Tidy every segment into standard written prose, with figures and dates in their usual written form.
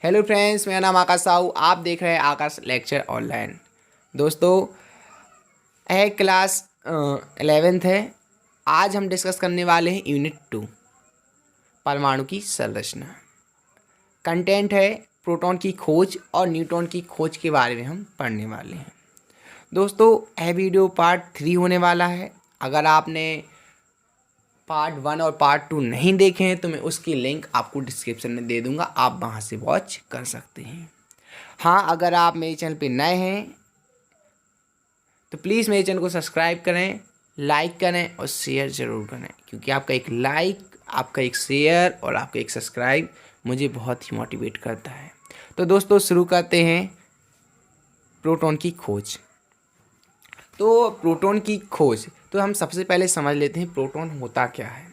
Hello friends, मेरा नाम आकाश साहू। आप देख रहे हैं आकाश लेक्चर ऑनलाइन। दोस्तों, यह क्लास 11th है। आज हम डिस्कस करने वाले हैं यूनिट 2 परमाणु की संरचना। कंटेंट है प्रोटॉन की खोज और न्यूट्रॉन की खोज के बारे में हम पढ़ने वाले हैं। दोस्तों, यह वीडियो पार्ट 3 होने वाला है। अगर आपने पार्ट 1 और पार्ट 2 नहीं देखे हैं तो मैं उसकी लिंक आपको डिस्क्रिप्शन में दे दूंगा, आप वहाँ से वॉच कर सकते हैं। हाँ, अगर आप मेरे चैनल पे नए हैं तो प्लीज़ मेरे चैनल को सब्सक्राइब करें, लाइक करें और शेयर ज़रूर करें, क्योंकि आपका एक लाइक, आपका एक शेयर और आपका एक सब्सक्राइब मुझे बहुत ही मोटिवेट करता है। तो दोस्तों, शुरू करते हैं प्रोटॉन की खोज। तो प्रोटॉन की खोज, तो हम सबसे पहले समझ लेते हैं प्रोटॉन होता क्या है।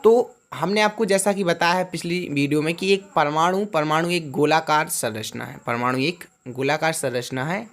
तो हमने आपको जैसा कि बताया है पिछली वीडियो में कि एक परमाणु एक गोलाकार संरचना है। परमाणु एक गोलाकार संरचना है,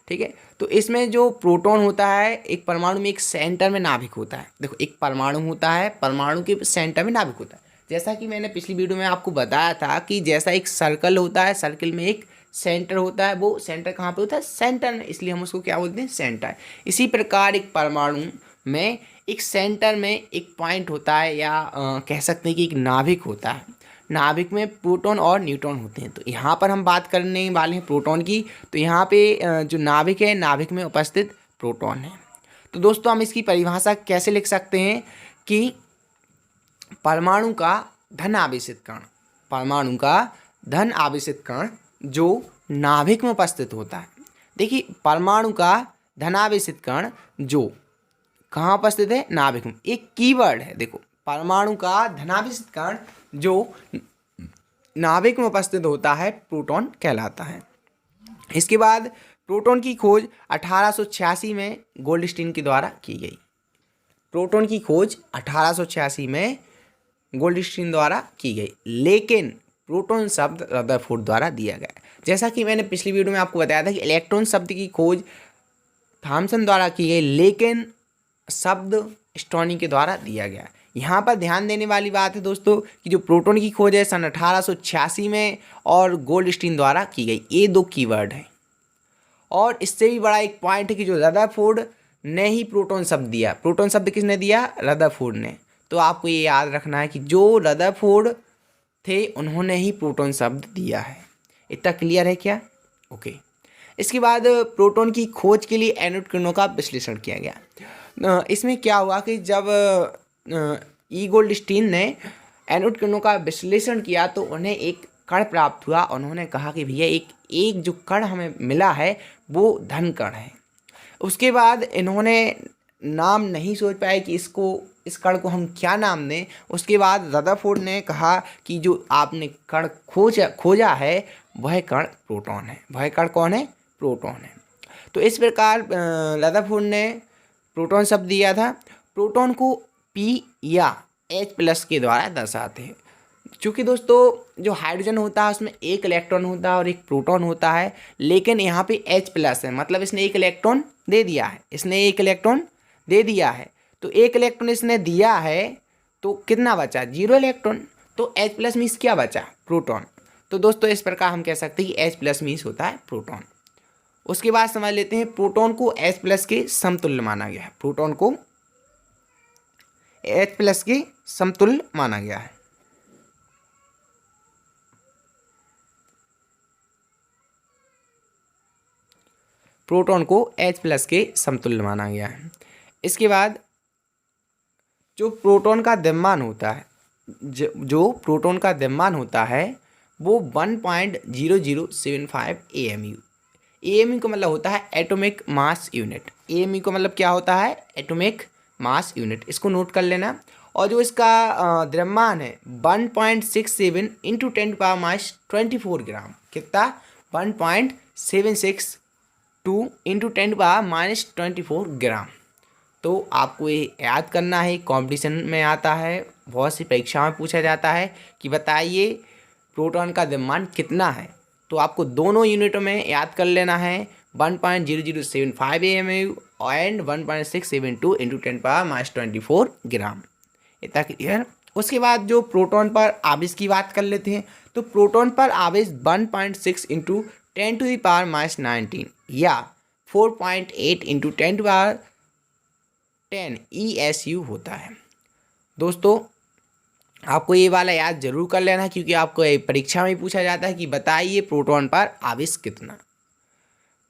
ठीक है। तो इसमें जो प्रोटॉन होता है, एक परमाणु में एक सेंटर में नाभिक होता है। देखो, एक परमाणु होता है, परमाणु के सेंटर में नाभिक होता है। जैसा कि मैंने पिछली वीडियो में आपको बताया था कि जैसा एक सर्कल होता है, सर्कल में एक सेंटर होता है। वो सेंटर कहाँ पे होता है? सेंटर में, इसलिए हम उसको क्या बोलते हैं? सेंटर। इसी प्रकार एक परमाणु में एक सेंटर में एक पॉइंट होता है, या कह सकते हैं कि एक नाभिक होता है। नाभिक में प्रोटॉन और न्यूट्रॉन होते हैं। तो यहाँ पर हम बात करने वाले हैं प्रोटॉन की। तो यहाँ पे जो नाभिक है, नाभिक में उपस्थित प्रोटॉन है। तो दोस्तों, हम इसकी परिभाषा कैसे लिख सकते हैं कि परमाणु का धन आवेशित कण, परमाणु का धन आवेशित कण जो नाभिक में उपस्थित होता है। देखिए, परमाणु का धनावेशित कण जो कहाँ उपस्थित है? नाभिक में। एक कीवर्ड है, देखो, परमाणु का धनावेशित कण जो नाभिक में उपस्थित होता है प्रोटॉन कहलाता है। इसके बाद प्रोटॉन की खोज 1886 में गोल्डस्टीन के द्वारा की गई। प्रोटॉन की खोज 1886 में गोल्डस्टीन द्वारा की गई, लेकिन प्रोटॉन शब्द रदरफोर्ड द्वारा दिया गया। जैसा कि मैंने पिछली वीडियो में आपको बताया था कि इलेक्ट्रॉन शब्द की खोज थॉमसन द्वारा की गई, लेकिन शब्द स्टोनी के द्वारा दिया गया। यहाँ पर ध्यान देने वाली बात है दोस्तों कि जो प्रोटॉन की खोज है सन 1886 में और गोल्डस्टीन द्वारा की गई। ये दो कीवर्ड है। और इससे भी बड़ा एक पॉइंट है कि जो रदरफोर्ड ने ही प्रोटॉन शब्द दिया। प्रोटॉन शब्द किसने दिया? रदरफोर्ड ने। तो आपको ये याद रखना है कि जो रदरफोर्ड थे उन्होंने ही प्रोटॉन शब्द दिया है। इतना क्लियर है क्या? ओके। इसके बाद प्रोटॉन की खोज के लिए एनोड किरणों का विश्लेषण किया गया। इसमें क्या हुआ कि जब ई गोल्डस्टीन ने एनोड किरणों का विश्लेषण किया तो उन्हें एक कण प्राप्त हुआ। उन्होंने कहा कि भैया एक जो कण हमें मिला है वो धन कण है। उसके बाद इन्होंने नाम नहीं सोच पाए कि इस कण को हम क्या नाम दें। उसके बाद रदरफोर्ड ने कहा कि जो आपने कण खोजा है वह कण प्रोटॉन है। वह कण कौन है? प्रोटॉन है। तो इस प्रकार रदरफोर्ड ने प्रोटॉन शब्द दिया था। प्रोटॉन को P या H+ के द्वारा दर्शाते हैं। चूँकि दोस्तों, जो हाइड्रोजन होता है उसमें एक इलेक्ट्रॉन होता है और एक प्रोटॉन होता है, लेकिन यहाँ पे H+ है, मतलब इसने एक इलेक्ट्रॉन दे दिया है। इसने एक इलेक्ट्रॉन दे दिया है, तो एक इलेक्ट्रॉन इसने दिया है, तो कितना बचा? 0 इलेक्ट्रॉन। तो H+ मीन्स क्या बचा? प्रोटॉन। तो दोस्तों, इस प्रकार हम कह सकते हैं कि H+ मीन्स होता है प्रोटॉन। उसके बाद समझ लेते हैं प्रोटॉन को H+ के समतुल्य माना गया है। प्रोटॉन को H+ के समतुल्य माना गया है। प्रोटॉन को H+ के समतुल्य माना गया है। इसके बाद जो प्रोटॉन का द्रव्यमान होता है, जो प्रोटॉन का द्रव्यमान होता है वो 1.0075 AMU। AMU का मतलब होता है एटॉमिक मास यूनिट। AMU का मतलब क्या होता है? Atomic mass unit. इसको नोट कर लेना। और जो इसका द्रव्यमान है 1.67 × 10⁻24 ग्राम। कितना? 1.762 × 10⁻24 ग्राम। तो आपको ये याद करना है, कंपटीशन में आता है, बहुत सी परीक्षा में पूछा जाता है कि बताइए प्रोटॉन का द्रव्यमान कितना है। तो आपको दोनों यूनिटों में याद कर लेना है 1.0075 AMU एंड 1.672 × 10⁻24 ग्राम। इतना क्लियर? उसके बाद जो प्रोटॉन पर आवेश की बात कर लेते हैं। तो प्रोटॉन पर आवेश 1.6 इंटू 10⁻⁻19 या 4.8 इंटू 10⁻10 ESU होता है। दोस्तों आपको ये वाला याद जरूर कर लेना, क्योंकि आपको परीक्षा में पूछा जाता है कि बताइए प्रोटॉन पर आवेश कितना।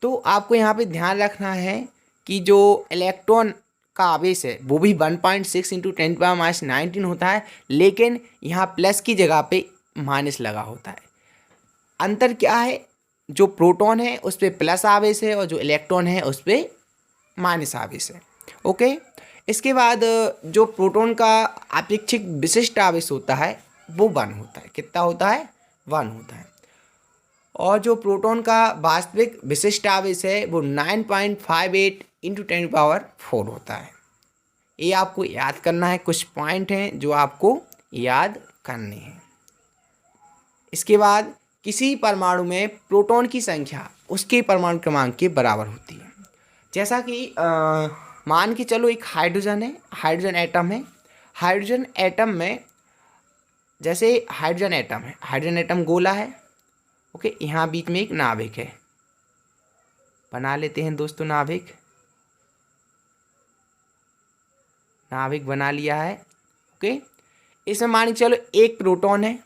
तो आपको यहाँ पे ध्यान रखना है कि जो इलेक्ट्रॉन का आवेश है वो भी 1.6 इंटू 10⁻19 होता है, लेकिन यहाँ प्लस की जगह पे माइनस लगा होता है। अंतर क्या है, जो प्रोटॉन है उस पर प्लस आवेश है और जो इलेक्ट्रॉन है उस पर माइनस आवेश है। ओके, इसके बाद जो प्रोटॉन का अपेक्षित विशिष्ट आवेश होता है वो 1 होता है। कितना होता है? 1 होता है। और जो प्रोटॉन का वास्तविक विशिष्ट आवेश है वो 9.58 इंटू 10⁻4 होता है। ये आपको याद करना है, कुछ पॉइंट हैं जो आपको याद करने हैं। इसके बाद किसी परमाणु में प्रोटॉन की संख्या उसके परमाणु क्रमांक के बराबर होती है। जैसा कि मान के चलो एक हाइड्रोजन है, हाइड्रोजन एटम है। हाइड्रोजन एटम में जैसे हाइड्रोजन एटम है, हाइड्रोजन एटम गोला है। ओके, यहाँ बीच में एक नाभिक है, बना लेते हैं दोस्तों नाभिक। नाभिक बना लिया है। ओके, इसमें मान के चलो एक प्रोटॉन है,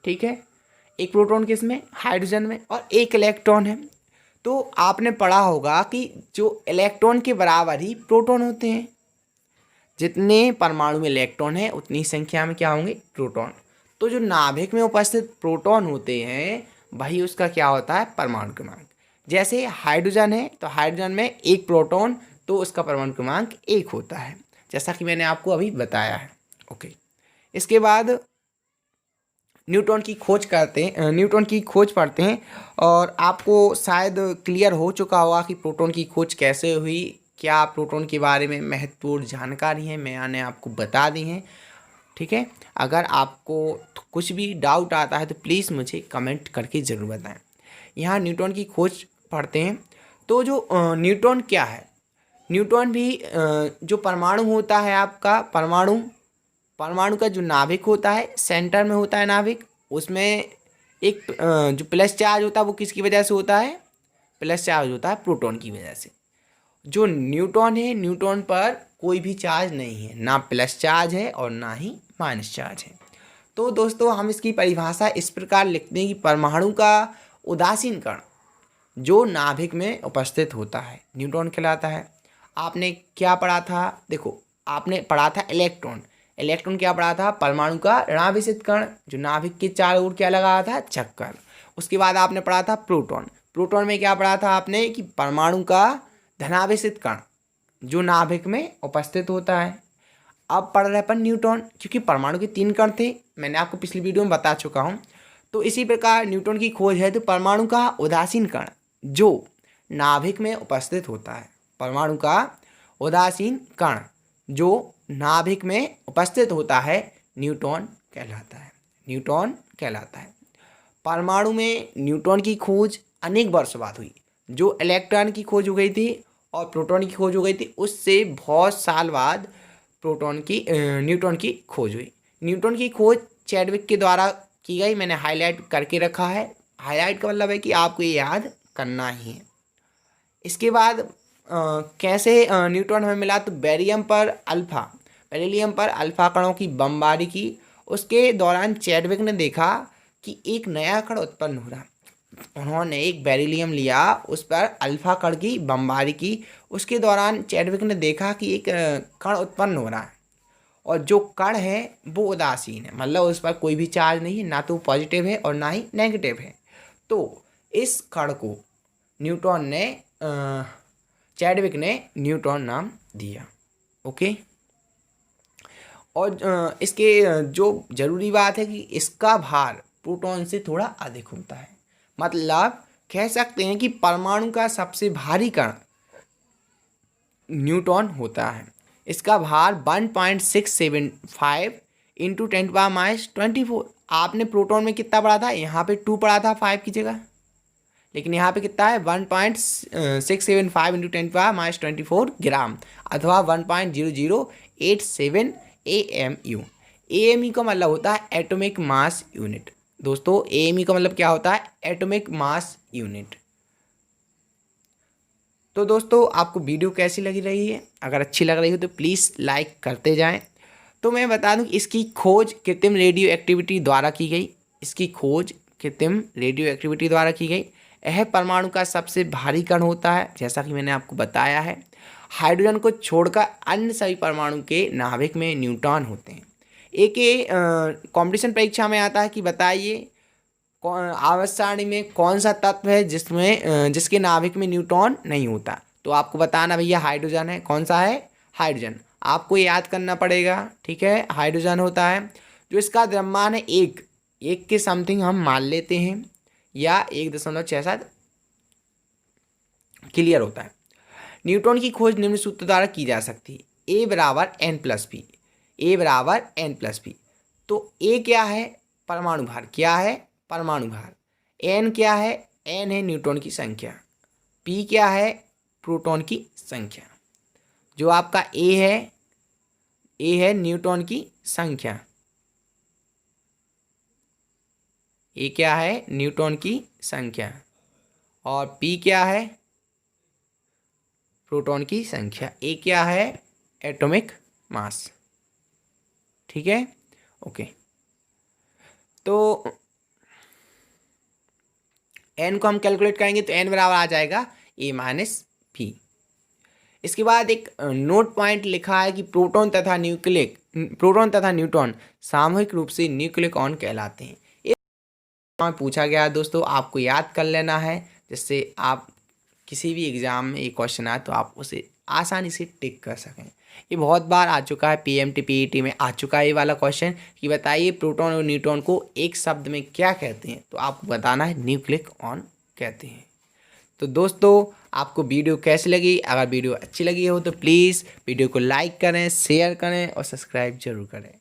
ठीक है। एक प्रोटॉन किसमें? हाइड्रोजन में, और एक इलेक्ट्रॉन है। तो आपने पढ़ा होगा कि जो इलेक्ट्रॉन के बराबर ही प्रोटॉन होते हैं। जितने परमाणु में इलेक्ट्रॉन है उतनी संख्या में क्या होंगे? प्रोटॉन। तो जो नाभिक में उपस्थित प्रोटॉन होते हैं वही उसका क्या होता है? परमाणु क्रमांक। जैसे हाइड्रोजन है तो हाइड्रोजन में एक प्रोटॉन, तो उसका परमाणु क्रमांक 1 होता है, जैसा कि मैंने आपको अभी बताया है। ओके, इसके बाद न्यूट्रॉन की खोज करते हैं, न्यूट्रॉन की खोज पढ़ते हैं। और आपको शायद क्लियर हो चुका होगा कि प्रोटॉन की खोज कैसे हुई, क्या प्रोटॉन के बारे में महत्वपूर्ण जानकारी है मैंने आपको बता दी है, ठीक है। अगर आपको कुछ भी डाउट आता है तो प्लीज़ मुझे कमेंट करके ज़रूर बताएं। यहाँ न्यूट्रॉन की खोज पढ़ते हैं। तो जो न्यूट्रॉन क्या है? न्यूट्रॉन भी जो परमाणु होता है आपका, परमाणु का जो नाभिक होता है, सेंटर में होता है नाभिक, उसमें एक जो प्लस चार्ज होता है वो किसकी वजह से होता है? प्लस चार्ज होता है प्रोटॉन की वजह से। जो न्यूट्रॉन है, न्यूट्रॉन पर कोई भी चार्ज नहीं है, ना प्लस चार्ज है और ना ही माइनस चार्ज है। तो दोस्तों हम इसकी परिभाषा इस प्रकार लिखते हैं कि परमाणु का उदासीन कण जो नाभिक में उपस्थित होता है न्यूट्रॉन कहलाता है। आपने क्या पढ़ा था? देखो, आपने पढ़ा था इलेक्ट्रॉन। इलेक्ट्रॉन क्या पढ़ा था? परमाणु का ऋणावेशित कण जो नाभिक के चारों ओर क्या लगा था? चक्कर। उसके बाद आपने पढ़ा था प्रोटॉन। प्रोटॉन में क्या पढ़ा था आपने? कि परमाणु का धनावेशित कण जो नाभिक में उपस्थित होता है। अब पढ़ रहे अपन न्यूट्रॉन, क्योंकि परमाणु के 3 कण थे, मैंने आपको पिछली वीडियो में बता चुका हूँ। तो इसी प्रकार न्यूट्रॉन की खोज है तो परमाणु का उदासीन कण जो नाभिक में उपस्थित होता है, परमाणु का उदासीन कण जो नाभिक में उपस्थित होता है, न्यूट्रॉन कहलाता है। न्यूट्रॉन कहलाता है। परमाणु में न्यूट्रॉन की खोज अनेक वर्षों बाद हुई। जो इलेक्ट्रॉन की खोज हो गई थी और प्रोटॉन की खोज हो गई थी, उससे बहुत साल बाद न्यूट्रॉन की खोज हुई। न्यूट्रॉन की खोज चैडविक के द्वारा की गई, मैंने हाईलाइट करके रखा है। हाईलाइट का मतलब है कि आपको ये याद करना ही है। इसके बाद कैसे न्यूट्रॉन हमें मिला? तो बेरिलियम पर अल्फा कणों की बमबारी की। उसके दौरान चैडविक ने देखा कि एक नया कण उत्पन्न हो रहा। उन्होंने एक बेरिलियम लिया, उस पर अल्फा कण की बमबारी की। उसके दौरान चैडविक ने देखा कि एक कण उत्पन्न हो रहा है और जो कण है वो उदासीन है, मतलब उस पर कोई भी चार्ज नहीं है, ना तो पॉजिटिव है और ना ही नेगेटिव है। तो इस कण को चैडविक ने न्यूट्रॉन नाम दिया। ओके, और इसके जो ज़रूरी बात है कि इसका भार प्रोटॉन से थोड़ा अधिक होता है। मतलब कह सकते हैं कि परमाणु का सबसे भारी कण न्यूट्रॉन होता है। इसका भार 1.675 इंटू 10⁻24। आपने प्रोटॉन में कितना पढ़ा था? यहाँ पे 2 पढ़ा था 5 की जगह, लेकिन यहाँ पे कितना है? 1.675 इंटू 10⁻24 ग्राम अथवा 1.0087 AMU। AMU का मतलब होता है एटॉमिक मास यूनिट। दोस्तों एएमयू का मतलब क्या होता है, एटॉमिक मास यूनिट। तो दोस्तों आपको वीडियो कैसी लगी रही है, अगर अच्छी लग रही हो तो प्लीज़ लाइक करते जाएं। तो मैं बता दूं कि इसकी खोज कृत्रिम रेडियो एक्टिविटी द्वारा की गई, इसकी खोज कृत्रिम रेडियो एक्टिविटी द्वारा की गई। यह परमाणु का सबसे भारी कण होता है, जैसा कि मैंने आपको बताया है। हाइड्रोजन को छोड़कर अन्य सभी परमाणु के नाभिक में न्यूट्रॉन होते हैं। एक कंपटीशन परीक्षा में आता है कि बताइए आवर्त सारणी में कौन सा तत्व है जिसके नाभिक में न्यूट्रॉन नहीं होता। तो आपको बताना भैया हाइड्रोजन है। कौन सा है, हाइड्रोजन। आपको याद करना पड़ेगा, ठीक है, हाइड्रोजन होता है। जो इसका द्रव्यमान है एक के समथिंग हम मान लेते हैं, या 1.67 क्लियर होता है। न्यूट्रॉन की खोज निम्न सूत्र द्वारा की जा सकती है, ए बराबर एन प्लस पी। ए बराबर एन प्लस पी। तो ए क्या है, परमाणु भार। क्या है, परमाणु भार। एन क्या है, एन है न्यूट्रॉन की संख्या। पी क्या है, प्रोटॉन की संख्या। जो आपका ए है न्यूट्रॉन की संख्या। ए क्या है, न्यूट्रॉन की संख्या। और पी क्या है, प्रोटॉन की संख्या। ए क्या है, एटॉमिक मास। ठीक है, ओके। तो एन को हम कैलकुलेट करेंगे तो एन बराबर आ जाएगा ए माइनस पी। इसके बाद एक नोट पॉइंट लिखा है कि प्रोटॉन तथा न्यूट्रॉन सामूहिक रूप से न्यूक्लियॉन कहलाते हैं। इस पूछा गया है दोस्तों, आपको याद कर लेना है, जिससे आप किसी भी एग्जाम में एक क्वेश्चन आए तो आप उसे आसानी से टिक कर सकें। ये बहुत बार आ चुका है, पीएमटी पीईटी में आ चुका है ये वाला क्वेश्चन कि बताइए प्रोटॉन और न्यूट्रॉन को एक शब्द में क्या कहते हैं। तो आपको बताना है न्यूक्लियॉन कहते हैं। तो दोस्तों आपको वीडियो कैसी लगी, अगर वीडियो अच्छी लगी हो तो प्लीज़ वीडियो को लाइक करें, शेयर करें और सब्सक्राइब जरूर करें।